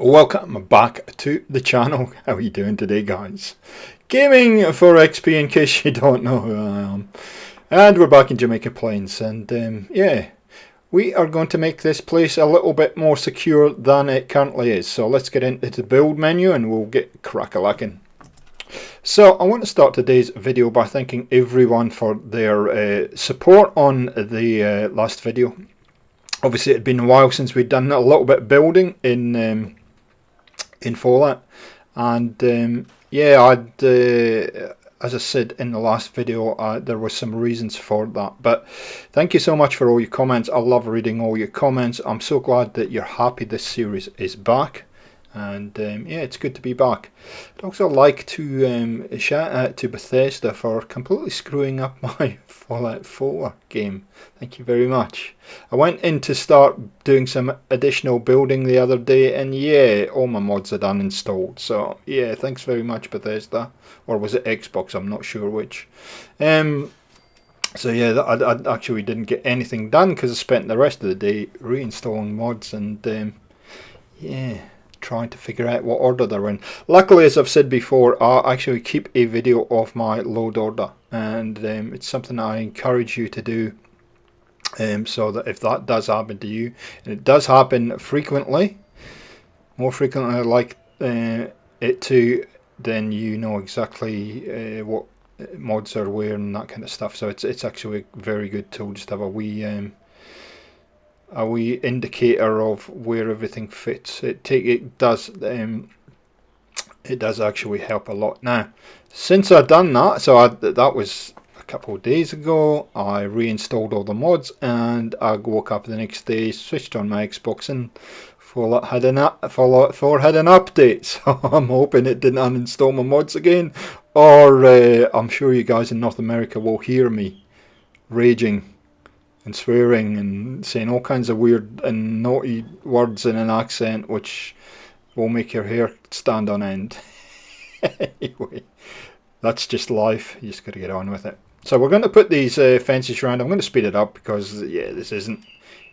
Welcome back to the channel. How are you doing today, guys? Gaming for XP, in case you don't know who I am. And we're back in Jamaica Plains, and yeah, we are going to make this place a little bit more secure than it currently is. So let's get into the build menu and we'll get crack-a-lacking. So I want to start today's video by thanking everyone for their support on the last video. Obviously it had been a while since we'd done a little bit of building in Fallout, and yeah, as I said in the last video, there were some reasons for that, but thank you so much for all your comments. I love reading all your comments. I'm so glad that you're happy this series is back, and yeah, it's good to be back. I'd also like to shout out to Bethesda for completely screwing up my Fallout 4 game. Thank you very much. I went in to start doing some additional building the other day, and yeah, all my mods are done installed. So yeah, thanks very much, Bethesda. Or was it Xbox? I'm not sure which. So yeah, I actually didn't get anything done because I spent the rest of the day reinstalling mods and yeah, trying to figure out what order they're in. Luckily, as I've said before, I actually keep a video of my load order, and it's something I encourage you to do, so that if that does happen to you, and it does happen frequently, more frequently like it to, then you know exactly what mods are where and that kind of stuff. So it's actually a very good tool just to have a wee indicator of where everything fits. It does actually help a lot. Now, since I've done that, so that was a couple of days ago, I reinstalled all the mods, and I woke up the next day, switched on my Xbox, and Fallout 4 had an update. So I'm hoping it didn't uninstall my mods again, or I'm sure you guys in North America will hear me raging and swearing and saying all kinds of weird and naughty words in an accent which will make your hair stand on end. Anyway, that's just life. You just got to get on with it. So we're going to put these fences around. I'm going to speed it up because yeah, this isn't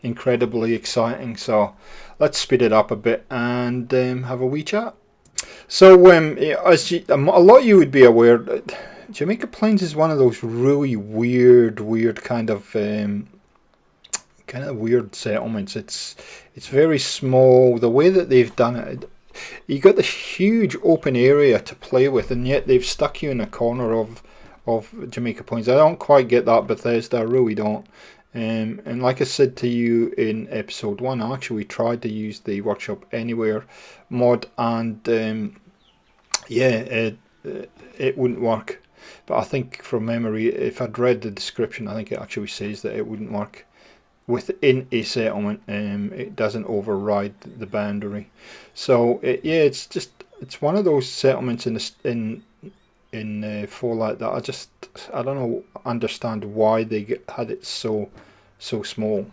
incredibly exciting. So let's speed it up a bit and have a wee chat. So as a lot of you would be aware, Jamaica Plains is one of those really weird kind of weird settlements. It's very small. The way that they've done it, you got this huge open area to play with, and yet they've stuck you in a corner of Jamaica Plains. I don't quite get that, Bethesda. I really don't. And like I said to you in episode 1, I actually tried to use the Workshop Anywhere mod, and yeah, it wouldn't work. But I think from memory, if I'd read the description, I think it actually says that it wouldn't work within a settlement. It doesn't override the boundary. So yeah, it's one of those settlements in Fallout that I don't understand why they had it so small,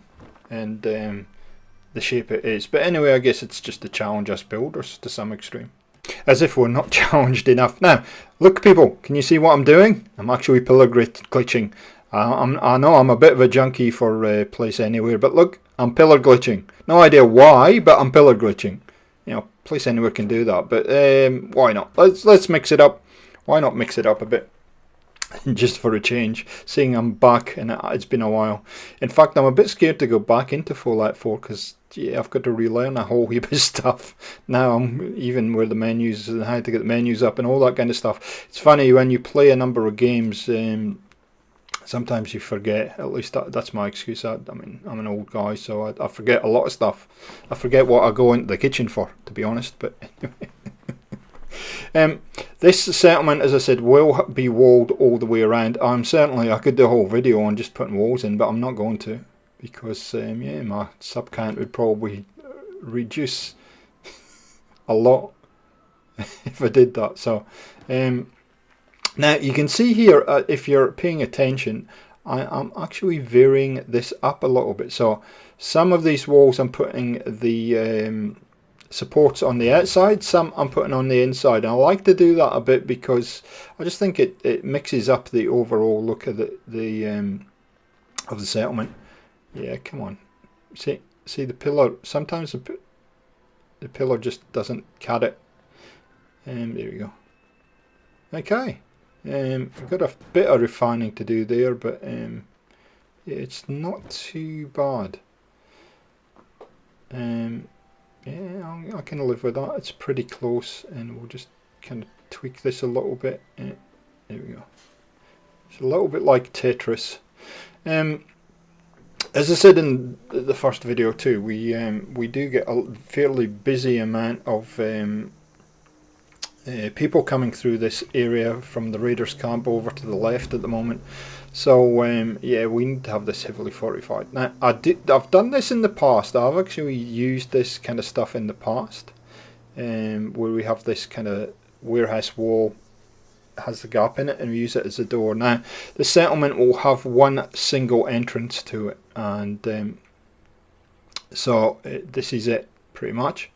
and the shape it is. But anyway, I guess it's just to challenge us builders to some extreme. As if we're not challenged enough. Now, look people, can you see what I'm doing? I'm actually pillar glitching. I know I'm a bit of a junkie for Place Anywhere, but look, I'm pillar glitching. No idea why, but I'm pillar glitching. You know, Place Anywhere can do that, but why not? Let's mix it up. Why not mix it up a bit? Just for a change, seeing I'm back, and it's been a while. In fact, I'm a bit scared to go back into Fallout 4 because yeah, I've got to relearn a whole heap of stuff now. I'm even where the menus and how to get the menus up and all that kind of stuff. It's funny when you play a number of games. Sometimes you forget. At least that's my excuse. I mean, I'm an old guy, so I forget a lot of stuff. I forget what I go into the kitchen for, to be honest. But anyway. This settlement, as I said, will be walled all the way around. I could do a whole video on just putting walls in, but I'm not going to, because yeah, my sub count would probably reduce a lot if I did that. So now you can see here, if you're paying attention, I'm actually varying this up a little bit. So some of these walls I'm putting the supports on the outside, some I'm putting on the inside, and I like to do that a bit because I just think it mixes up the overall look of the settlement. Yeah, come on, see the pillar. Sometimes the pillar just doesn't cut it. There we go. Okay. We've got a bit of refining to do there, but it's not too bad. Yeah, I can live with that. It's pretty close, and we'll just kind of tweak this a little bit. There we go. It's a little bit like Tetris. As I said in the first video too, we do get a fairly busy amount of people coming through this area from the raiders camp over to the left at the moment. So yeah, we need to have this heavily fortified. Now I've done this in the past. I've actually used this kind of stuff in the past, where we have this kind of warehouse wall, has the gap in it, and we use it as a door. Now the settlement will have one single entrance to it, and so this is it pretty much.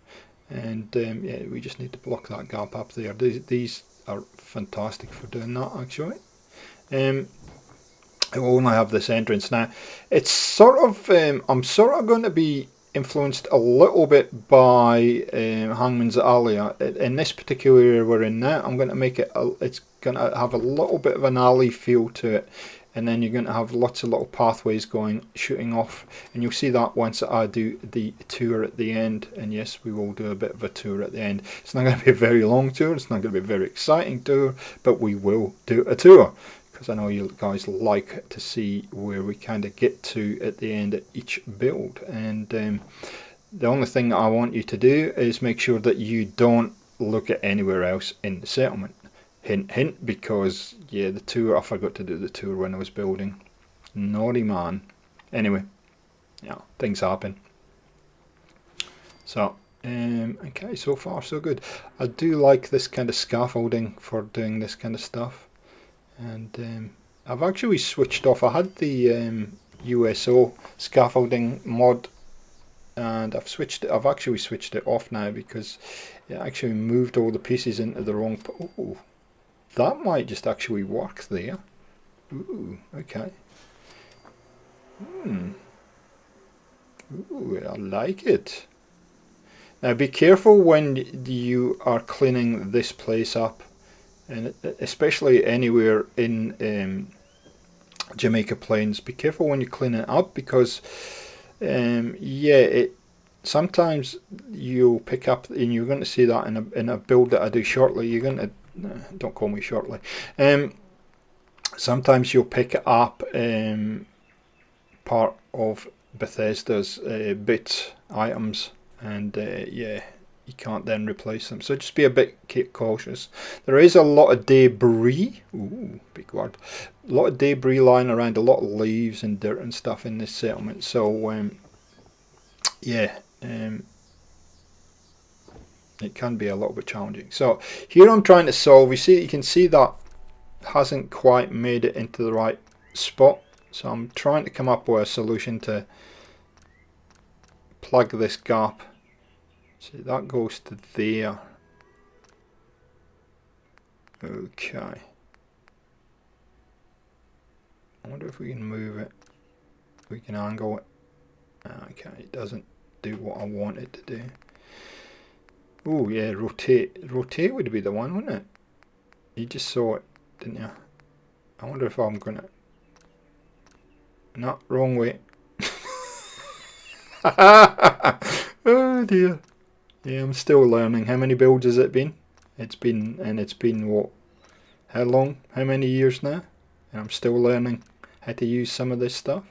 And yeah, we just need to block that gap up there. These are fantastic for doing that actually. It will only have this entrance. Now it's sort of I'm sort of going to be influenced a little bit by Hangman's Alley. In this particular area we're in now, I'm going to make it it's going to have a little bit of an alley feel to it, and then you're going to have lots of little pathways shooting off, and you'll see that once I do the tour at the end. And yes, we will do a bit of a tour at the end. It's not going to be a very long tour, it's not going to be a very exciting tour, but we will do a tour, because I know you guys like to see where we kind of get to at the end of each build. And the only thing that I want you to do is make sure that you don't look at anywhere else in the settlement. Hint, hint, because yeah, the tour, I forgot to do the tour when I was building. Naughty man. Anyway, yeah, things happen. So, okay, so far so good. I do like this kind of scaffolding for doing this kind of stuff. And I've actually switched off. I had the USO scaffolding mod, and I've actually switched it off now, because it actually moved all the pieces into the wrong. Oh, that might just actually work there. Ooh, okay. Ooh, I like it. Now be careful when you are cleaning this place up, and especially anywhere in Jamaica Plains. Be careful when you clean it up, because yeah, sometimes you'll pick up, and you're going to see that in a build that I do shortly. You're going to don't call me shortly. Sometimes you'll pick up part of Bethesda's bit items, and yeah, you can't then replace them. So just be a bit cautious. There is a lot of debris. Ooh, big word. A lot of debris lying around. A lot of leaves and dirt and stuff in this settlement. So yeah. It can be a little bit challenging. So here I'm trying to solve. You can see that hasn't quite made it into the right spot. So I'm trying to come up with a solution to plug this gap. See, that goes to there. Okay. I wonder if we can move it. We can angle it. Okay, it doesn't do what I want it to do. Oh yeah, rotate. Rotate would be the one, wouldn't it? You just saw it, didn't you? I wonder if I'm gonna... No, wrong way. Oh dear. Yeah, I'm still learning. How many builds has it been? It's been what? How long? How many years now? And I'm still learning how to use some of this stuff.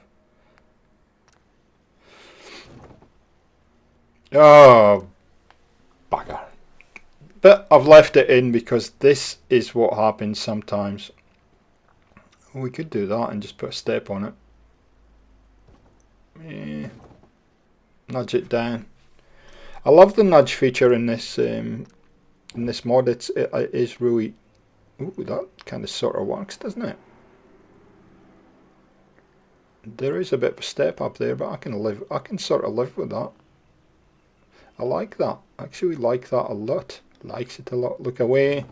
Oh, bugger. But I've left it in, because this is what happens sometimes. We could do that and just put a step on it. Yeah. Nudge it down. I love the nudge feature in this mod. It is really... Ooh, that kind of sort of works, doesn't it? There is a bit of a step up there, but I can sort of live with that. I like that. I actually like that a lot. Likes it a lot. Look away.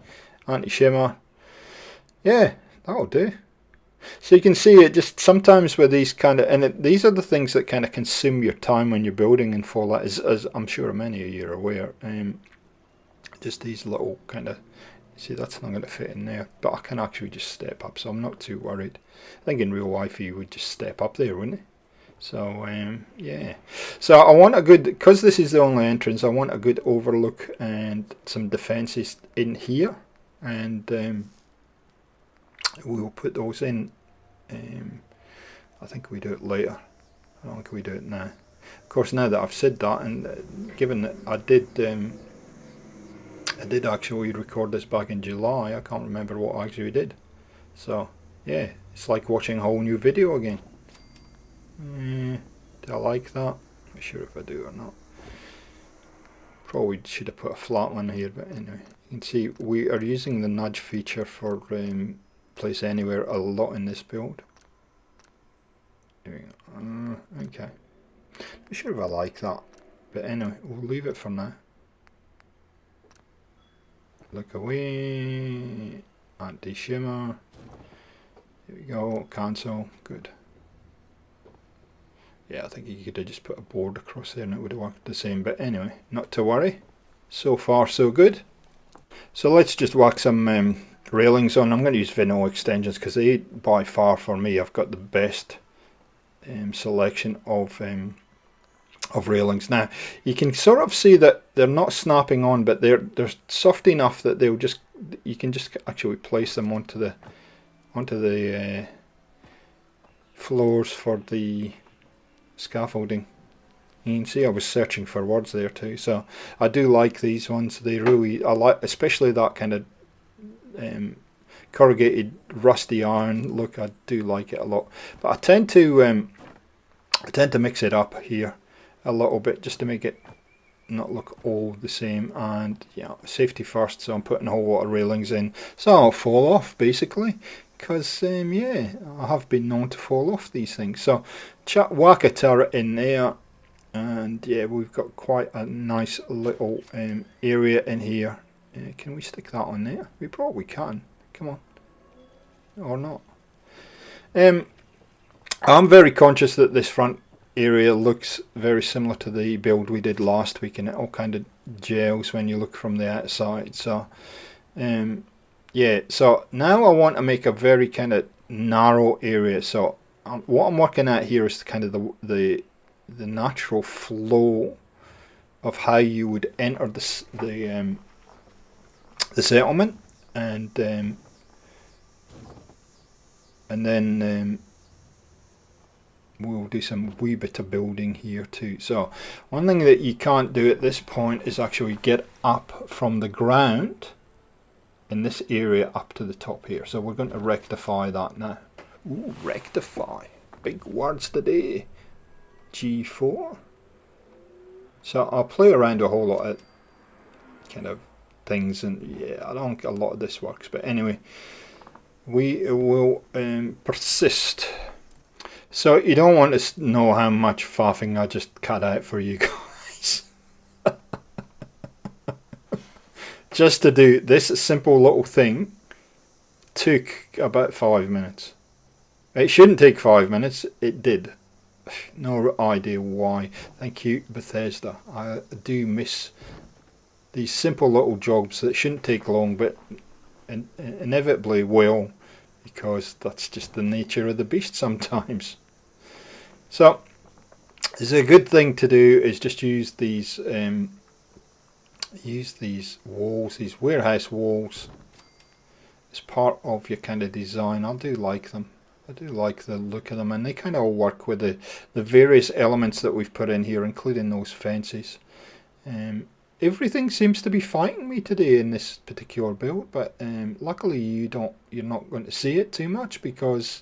Anti-shimmer. Yeah, that'll do. So you can see it just sometimes with these kind of, and these are the things that kind of consume your time when you're building in Fallout, as I'm sure many of you are aware. Just these little kind of, see, that's not going to fit in there, but I can actually just step up, so I'm not too worried. I think in real life you would just step up there, wouldn't you? So yeah, so I want a good, because this is the only entrance, I want a good overlook and some defences in here, and we'll put those in. I think we do it later. I don't think we do it now. Of course, now that I've said that, and given that I did actually record this back in July, I can't remember what I actually did. So yeah, it's like watching a whole new video again. Do I like that? I'm not sure if I do or not. Probably should have put a flat one here, but anyway, you can see we are using the nudge feature for place anywhere a lot in this build. There we go. Okay. Not sure if I like that, but anyway, we'll leave it for now. Look away. Anti-shimmer. There we go. Cancel. Good. Yeah, I think you could have just put a board across there and it would have worked the same. But anyway, not to worry. So far, so good. So let's just whack some railings on. I'm going to use vinyl extensions because they, by far for me, I've got the best selection of railings. Now you can sort of see that they're not snapping on, but they're soft enough that they'll just, you can just actually place them onto the floors for the scaffolding. You can see I was searching for words there too. So I do like these ones. They really, I like, especially that kind of corrugated rusty iron look. I do like it a lot. But I tend to mix it up here a little bit just to make it not look all the same. And yeah, safety first. So I'm putting a whole lot of railings in, so I'll fall off basically. Because yeah, I have been known to fall off these things. So whack a turret in there, and yeah, we've got quite a nice little area in here. Can we stick that on there? We probably can. Come on, or not. I'm very conscious that this front area looks very similar to the build we did last week, and it all kind of gels when you look from the outside. So yeah, so now I want to make a very kind of narrow area. So what I'm working at here is kind of the natural flow of how you would enter the settlement, and then we'll do some wee bit of building here too. So one thing that you can't do at this point is actually get up from the ground in this area up to the top here. So we're going to rectify that now. Ooh, rectify. Big words today. G4. So I'll play around a whole lot of kind of things, and yeah, I don't think a lot of this works, but anyway, we will persist. So you don't want to know how much faffing I just cut out for you guys. Just to do this simple little thing took about 5 minutes. It shouldn't take 5 minutes, it did. No idea why. Thank you, Bethesda. I do miss these simple little jobs that shouldn't take long, but inevitably will, because that's just the nature of the beast sometimes. So it's a good thing to do is just use these walls, these warehouse walls, as part of your kind of design. I do like them. I do like the look of them, and they kind of all work with the various elements that we've put in here, including those fences. Everything seems to be fighting me today in this particular build, but luckily you're not going to see it too much, because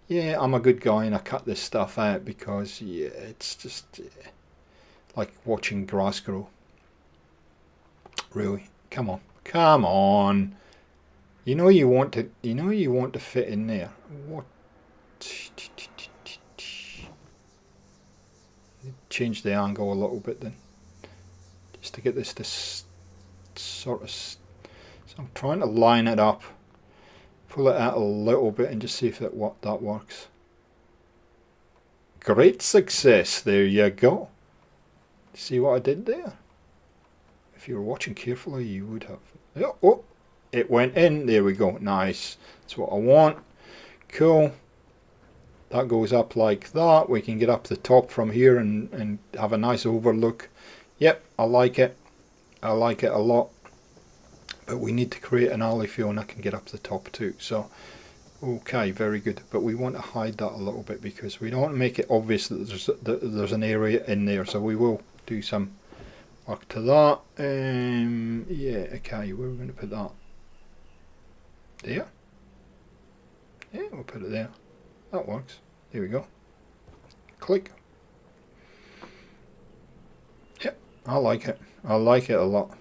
yeah, I'm a good guy and I cut this stuff out, because yeah, it's just like watching grass grow. Really, come on. You know you want to fit in there. What? Change the angle a little bit then, just to get this sort of. So I'm trying to line it up pull it out a little bit and just see if that works. Great success, there you go. See what I did there? If you were watching carefully, you would have. Oh, it went in, there we go, nice. That's what I want. Cool. That goes up like that. We can get up the top from here and have a nice overlook. Yep, I like it. I like it a lot. But we need to create an alley field and I can get up the top too. So, okay, very good. But we want to hide that a little bit because we don't want to make it obvious that there's an area in there. So we will do some work to that. Yeah, okay, where are we going to put that? There? Yeah, we'll put it there. That works. There we go. Click. Yep, I like it. I like it a lot.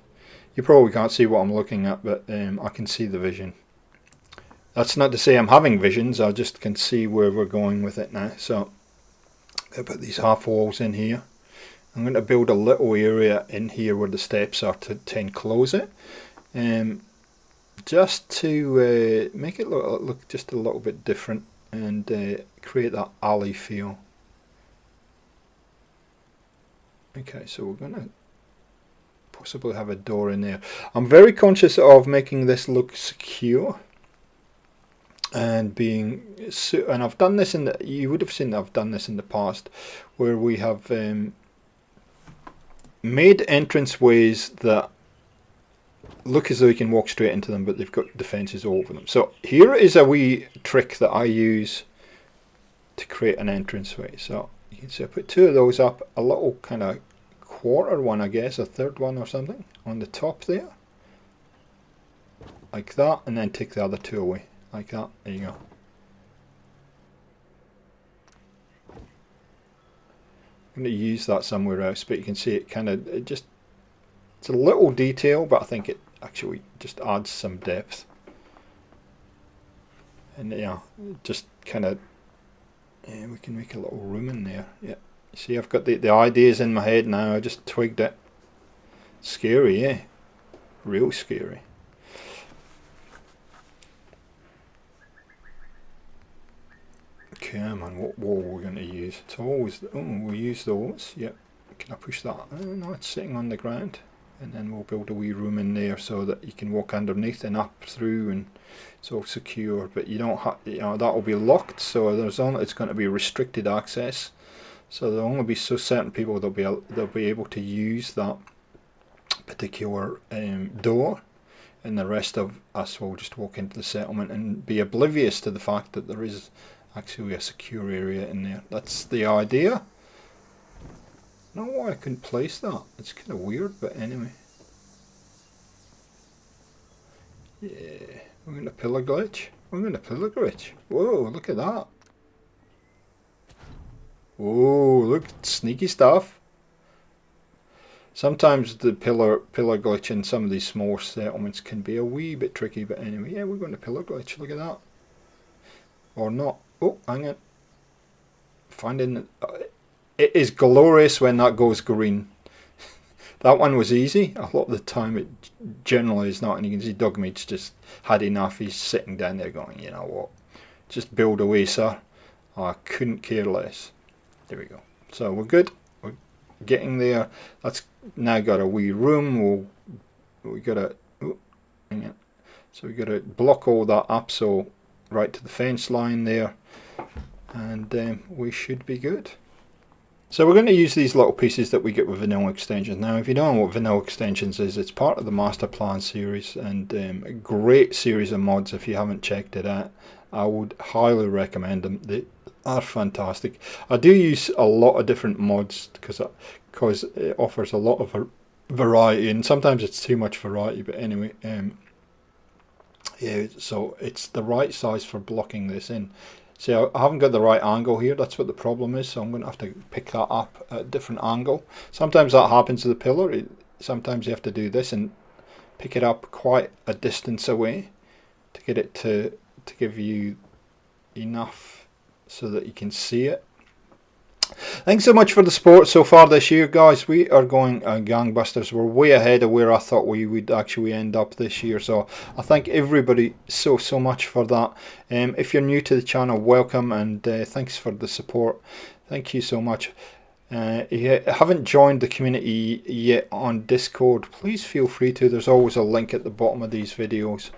You probably can't see what I'm looking at, but I can see the vision. That's not to say I'm having visions, I just can see where we're going with it now. So, I'll put these half walls in here. I'm going to build a little area in here where the steps are to enclose it. Just to make it look just a little bit different and create that alley feel. Okay, so we're going to possibly have a door in there. I'm very conscious of making this look secure and and I've done this you would have seen that I've done this in the past where we have made entranceways that look as though you can walk straight into them, but they've got defences over them. So here is a wee trick that I use to create an entranceway. So you can see I put two of those up, a little kind of quarter one, I guess, a third one or something on the top there, like that, and then take the other two away, like that. There you go. I'm going to use that somewhere else, but you can see it's a little detail, but I think it actually just adds some depth. And yeah, just kind of, we can make a little room in there. Yeah, see, I've got the ideas in my head now. I just twigged it. Scary, eh? Real scary. Okay, man, what wall we're going to use? It's always, we'll use those. Yep. Can I push that? Oh, no, it's sitting on the ground. And then we'll build a wee room in there so that you can walk underneath and up through, and it's all secure. But you don't have, that will be locked, so it's going to be restricted access. So there'll only be certain people they'll be able to use that particular door, and the rest of us will just walk into the settlement and be oblivious to the fact that there is actually a secure area in there. That's the idea. I don't know why I couldn't place that. It's kind of weird, but anyway. Yeah, we're going to pillar glitch. We're going to pillar glitch. Whoa, look at that. Whoa, look, sneaky stuff. Sometimes the pillar glitch in some of these small settlements can be a wee bit tricky, but anyway, yeah, we're going to pillar glitch. Look at that. Or not. Oh, hang on. Finding it is glorious when that goes green. That one was easy. A lot of the time it generally is not, and you can see Dogmeat's just had enough. He's sitting down there going, you know what, just build away, sir. I couldn't care less. There we go. So we're good. We're getting there. That's now got a wee room. We got to, hang on. So we got to block all that up, so right to the fence line there, and we should be good. So we're going to use these little pieces that we get with vanilla extensions. Now, if you don't know what vanilla extensions is, it's part of the master plan series, and a great series of mods. If you haven't checked it out, I would highly recommend them. They are fantastic. I do use a lot of different mods because it offers a lot of variety, and sometimes it's too much variety, but anyway, yeah, so it's the right size for blocking this in. See, I haven't got the right angle here. That's what the problem is. So I'm going to have to pick that up at a different angle. Sometimes that happens to the pillar. Sometimes you have to do this and pick it up quite a distance away to get it to give you enough so that you can see it. Thanks so much for the support so far this year, guys. We are going gangbusters. We're way ahead of where I thought we would actually end up this year. So I thank everybody so much for that. If you're new to the channel, welcome, and thanks for the support. Thank you so much. If you haven't joined the community yet on Discord, please feel free to. There's always a link at the bottom of these videos.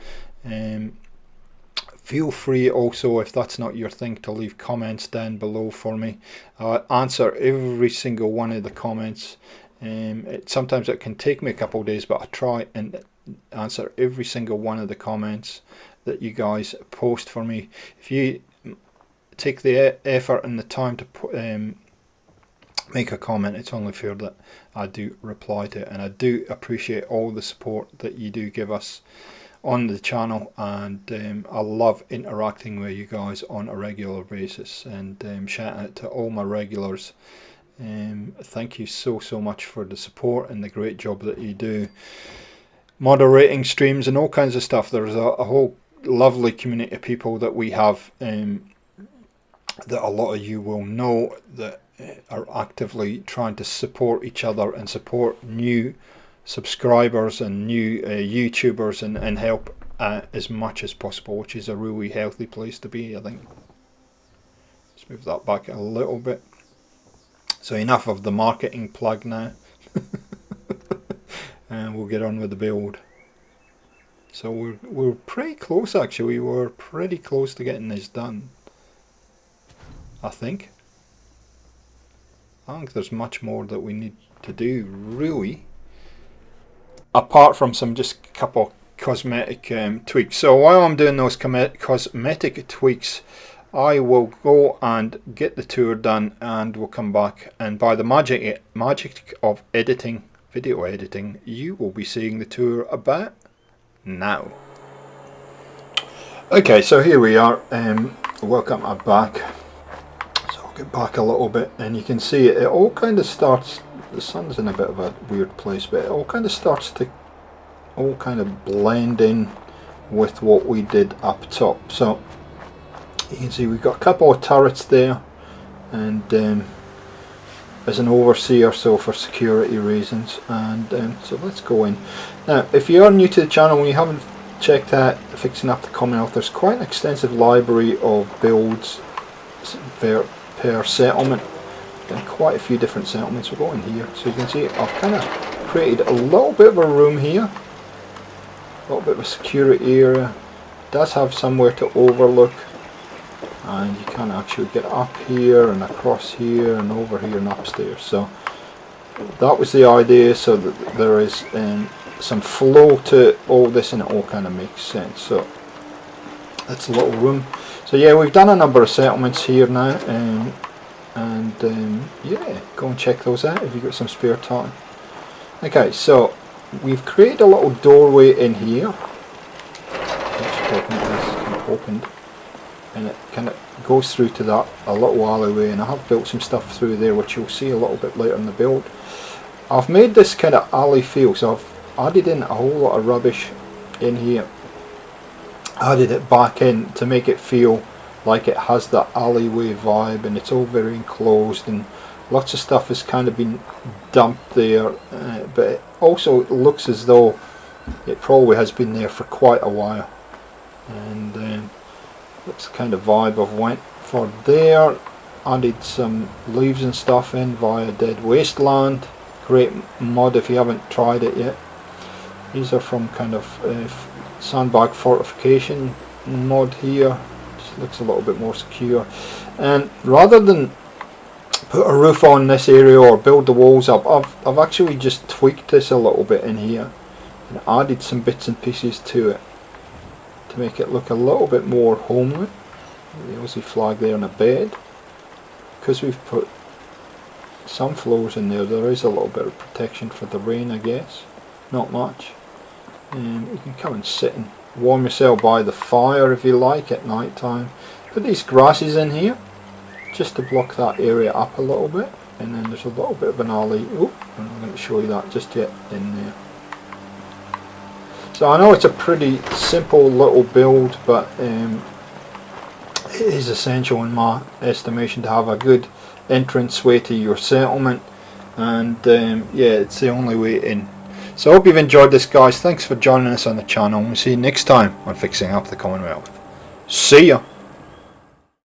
Feel free also, if that's not your thing, to leave comments down below for me. Answer every single one of the comments. Sometimes it can take me a couple of days, but I try and answer every single one of the comments that you guys post for me. If you take the effort and the time to make a comment, it's only fair that I do reply to it, and I do appreciate all the support that you do give us on the channel, and I love interacting with you guys on a regular basis, and shout out to all my regulars. Thank you so much for the support and the great job that you do moderating streams and all kinds of stuff. There's a whole lovely community of people that we have, that a lot of you will know, that are actively trying to support each other and support new subscribers and new YouTubers, and help as much as possible, which is a really healthy place to be, I think. Let's move that back a little bit. So enough of the marketing plug now. And we'll get on with the build. So we're pretty close, actually. We're pretty close to getting this done, I think. I think there's much more that we need to do, really, apart from some just couple cosmetic tweaks. So while I'm doing those cosmetic tweaks, I will go and get the tour done, and we'll come back, and by the magic of editing, video editing, you will be seeing the tour about now. Okay, so here we are. Welcome, I'm back. So I'll get back a little bit, and you can see it all kind of starts. The sun's in a bit of a weird place, but it all kind of starts to all kind of blend in with what we did up top. So you can see we've got a couple of turrets there, and as an overseer, so for security reasons, and so let's go in. Now, if you are new to the channel and you haven't checked out Fixing Up the Commonwealth, there's quite an extensive library of builds per settlement. Quite a few different settlements. We'll go in here, so you can see I've kind of created a little bit of a room here, a little bit of a security area. It does have somewhere to overlook, and you can actually get up here and across here and over here and upstairs. So that was the idea, so that there is some flow to all this, and it all kind of makes sense. So that's a little room. So yeah, we've done a number of settlements here now, and yeah, go and check those out if you've got some spare time. Okay, so we've created a little doorway in here. Opened, and it kind of goes through to that, a little alleyway, and I have built some stuff through there which you'll see a little bit later in the build. I've made this kind of alley feel, so I've added in a whole lot of rubbish in here, added it back in to make it feel like it has that alleyway vibe, and it's all very enclosed, and lots of stuff has kind of been dumped there, but it also looks as though it probably has been there for quite a while, and that's the kind of vibe I've went for there. Added some leaves and stuff in via Dead Wasteland. Great mod if you haven't tried it yet. These are from kind of sandbag fortification mod here. Just looks a little bit more secure, and rather than put a roof on this area or build the walls up, I've actually just tweaked this a little bit in here and added some bits and pieces to it to make it look a little bit more homely. The Aussie flag there on a bed. Because we've put some floors in there, there is a little bit of protection for the rain, I guess. Not much. You can come and sit and warm yourself by the fire if you like at night time. Put these grasses in here just to block that area up a little bit, and then there's a little bit of an alley. Oh, I'm not going to show you that just yet in there. So I know it's a pretty simple little build, but it is essential in my estimation to have a good entrance way to your settlement, and yeah, it's the only way in. So I hope you've enjoyed this, guys. Thanks for joining us on the channel, and we'll see you next time on Fixing Up the Commonwealth. See ya.